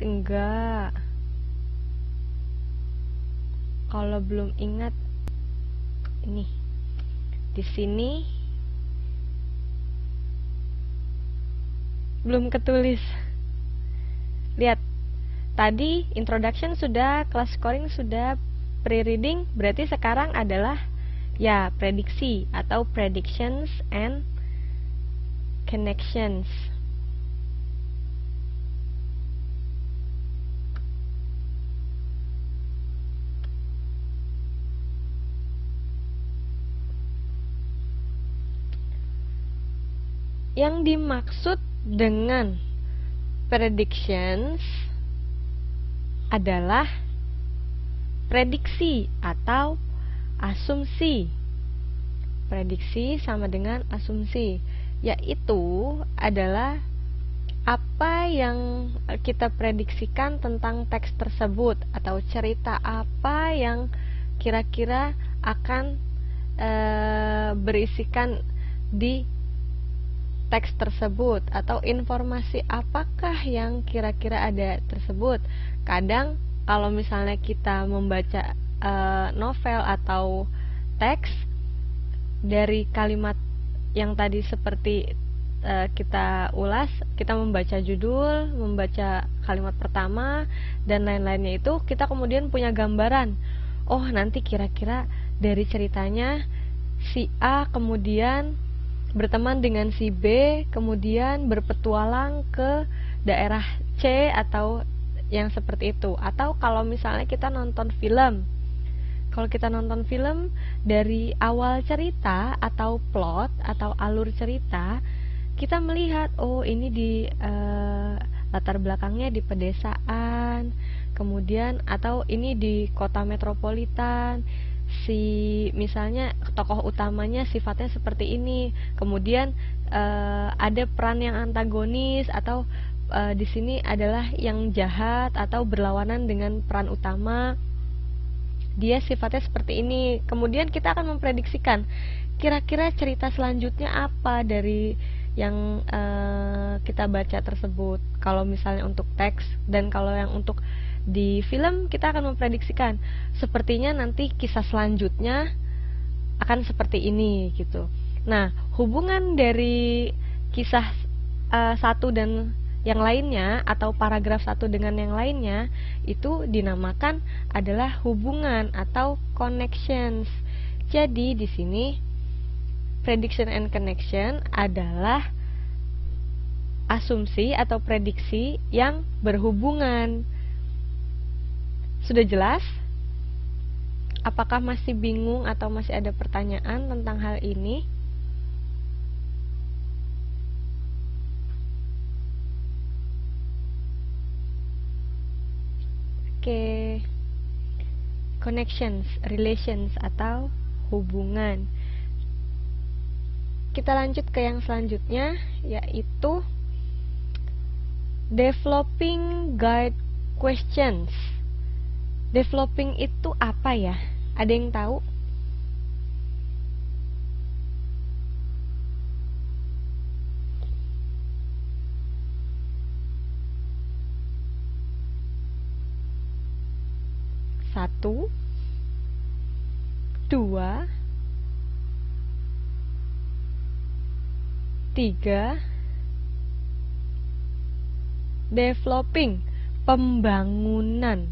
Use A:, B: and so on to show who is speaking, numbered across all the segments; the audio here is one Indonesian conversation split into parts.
A: enggak? Kalau belum ingat, ini di sini belum ketulis. Lihat, tadi introduction sudah, class scoring sudah, pre-reading berarti sekarang adalah ya prediksi atau predictions and connections. Yang dimaksud dengan predictions adalah prediksi atau asumsi. Prediksi sama dengan asumsi, yaitu adalah apa yang kita prediksikan tentang teks tersebut atau cerita apa yang kira-kira akan berisikan di teks tersebut, atau informasi apakah yang kira-kira ada tersebut. Kadang kalau misalnya kita membaca novel atau teks, dari kalimat yang tadi seperti kita ulas, kita membaca judul, membaca kalimat pertama dan lain-lainnya, itu kita kemudian punya gambaran, oh nanti kira-kira dari ceritanya si A kemudian berteman dengan si B, kemudian berpetualang ke daerah C, atau yang seperti itu. Atau kalau misalnya kita nonton film, kalau kita nonton film dari awal cerita atau plot atau alur cerita, kita melihat oh ini di latar belakangnya di pedesaan, kemudian atau ini di kota metropolitan, si misalnya tokoh utamanya sifatnya seperti ini, kemudian ada peran yang antagonis atau di sini adalah yang jahat atau berlawanan dengan peran utama, dia sifatnya seperti ini. Kemudian kita akan memprediksikan kira-kira cerita selanjutnya apa dari yang kita baca tersebut, kalau misalnya untuk teks. Dan kalau yang untuk di film, kita akan memprediksikan sepertinya nanti kisah selanjutnya akan seperti ini gitu. Nah, hubungan dari kisah satu dan yang lainnya atau paragraf satu dengan yang lainnya itu dinamakan adalah hubungan atau connections. Jadi di sini prediction and connection adalah asumsi atau prediksi yang berhubungan. Sudah jelas? Apakah masih bingung atau masih ada pertanyaan tentang hal ini? Oke. Connections, relations atau hubungan. Kita lanjut ke yang selanjutnya, yaitu developing guide questions. Developing itu apa ya? Ada yang tahu? Satu, dua, tiga. Developing, pembangunan.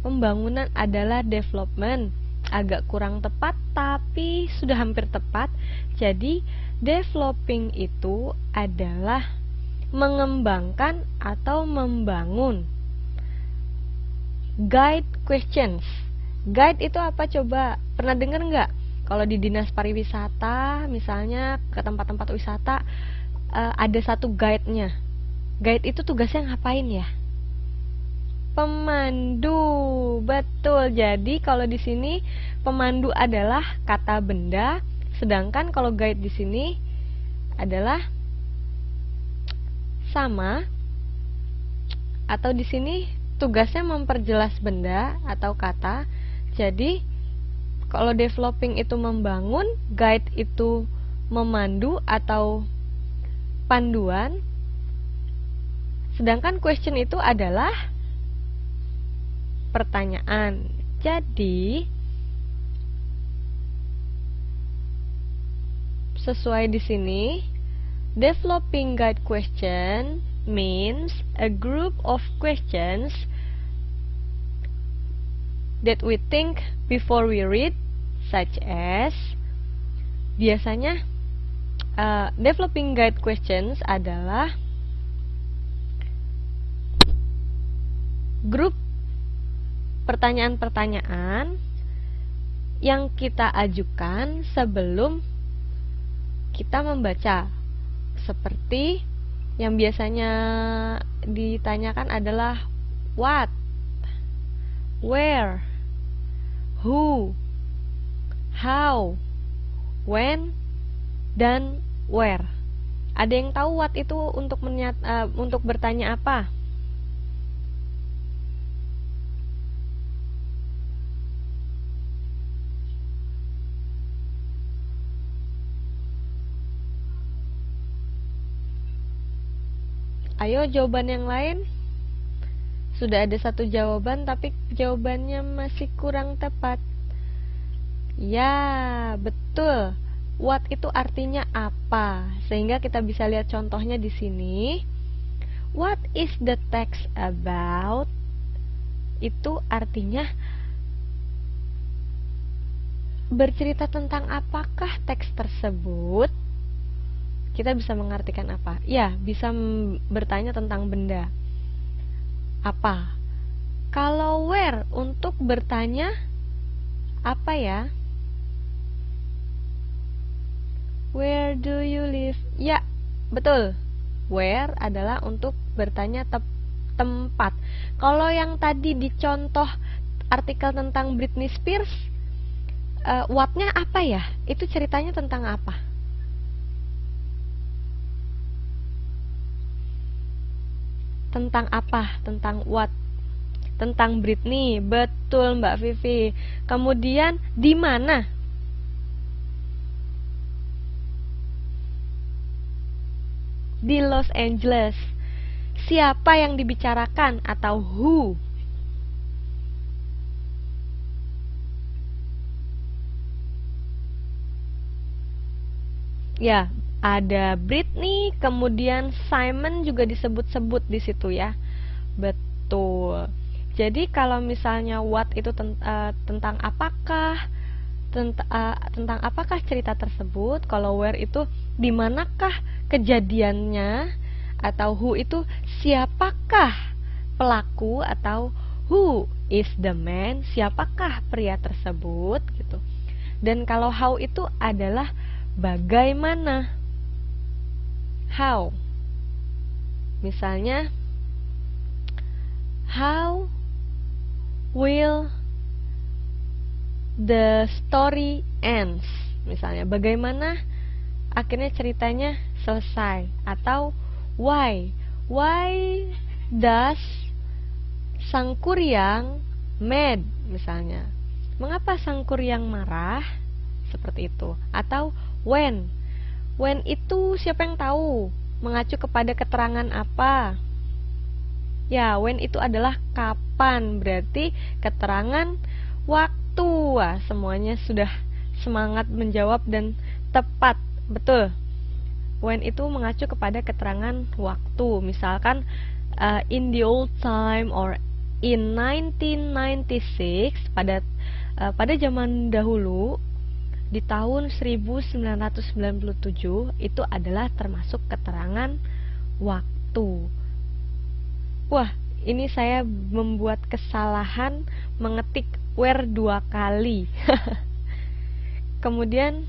A: Pembangunan adalah development. Agak kurang tepat tapi sudah hampir tepat. Jadi developing itu adalah mengembangkan atau membangun. Guide questions. Guide itu apa coba? Pernah dengar nggak? Kalau di dinas pariwisata, misalnya ke tempat-tempat wisata, ada satu guide-nya. Guide itu tugasnya ngapain ya? Pemandu, betul. Jadi kalau di sini pemandu adalah kata benda, sedangkan kalau guide di sini adalah sama, atau di sini tugasnya memperjelas benda atau kata. Jadi kalau developing itu membangun, guide itu memandu atau panduan, sedangkan question itu adalah pertanyaan. Jadi sesuai di sini, developing guide question means a group of questions that we think before we read, such as, biasanya developing guide questions adalah grup pertanyaan-pertanyaan yang kita ajukan sebelum kita membaca. Seperti yang biasanya ditanyakan adalah what, where, who, how, when, dan where. Ada yang tahu what itu untuk bertanya apa? Ayo jawaban yang lain. Sudah ada satu jawaban tapi jawabannya masih kurang tepat. Ya, betul. What itu artinya apa? Sehingga kita bisa lihat contohnya di sini. What is the text about? Itu artinya bercerita tentang apakah teks tersebut. Kita bisa mengartikan apa? Ya, bisa bertanya tentang benda. Apa? Kalau where untuk bertanya apa ya? Where do you live? Ya, betul. Where adalah untuk bertanya tempat. Kalau yang tadi dicontoh artikel tentang Britney Spears, what-nya apa ya? Itu ceritanya tentang apa? Tentang apa? Tentang what? Tentang Britney. Betul, Mbak Vivi. Kemudian di mana? Di Los Angeles. Siapa yang dibicarakan atau who? Ya, ada Britney, kemudian Simon juga disebut-sebut di situ ya. Betul. Jadi kalau misalnya what itu tentang apakah, tentang apakah cerita tersebut, kalau where itu di manakah kejadiannya, atau who itu siapakah pelaku, atau who is the man, siapakah pria tersebut gitu. Dan kalau how itu adalah bagaimana. How. Misalnya, how will the story ends? Misalnya, bagaimana akhirnya ceritanya selesai? Atau why? Why does sang kuryang mad? Misalnya, mengapa sang kuryang marah? Seperti itu. Atau when? When itu siapa yang tahu? Mengacu kepada keterangan apa? Ya, when itu adalah kapan. Berarti keterangan waktu. Wah, semuanya sudah semangat menjawab dan tepat. Betul. When itu mengacu kepada keterangan waktu. Misalkan in the old time or in 1996, pada zaman dahulu, di tahun 1997, itu adalah termasuk keterangan waktu. Wah, ini saya membuat kesalahan mengetik where 2 kali. Kemudian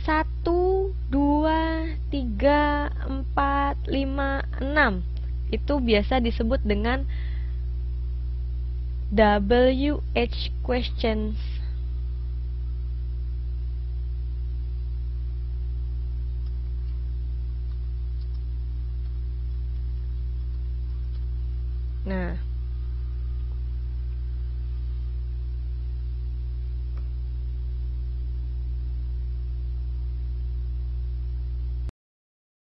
A: 1, 2, 3, 4, 5, 6 itu biasa disebut dengan WH questions. Nah,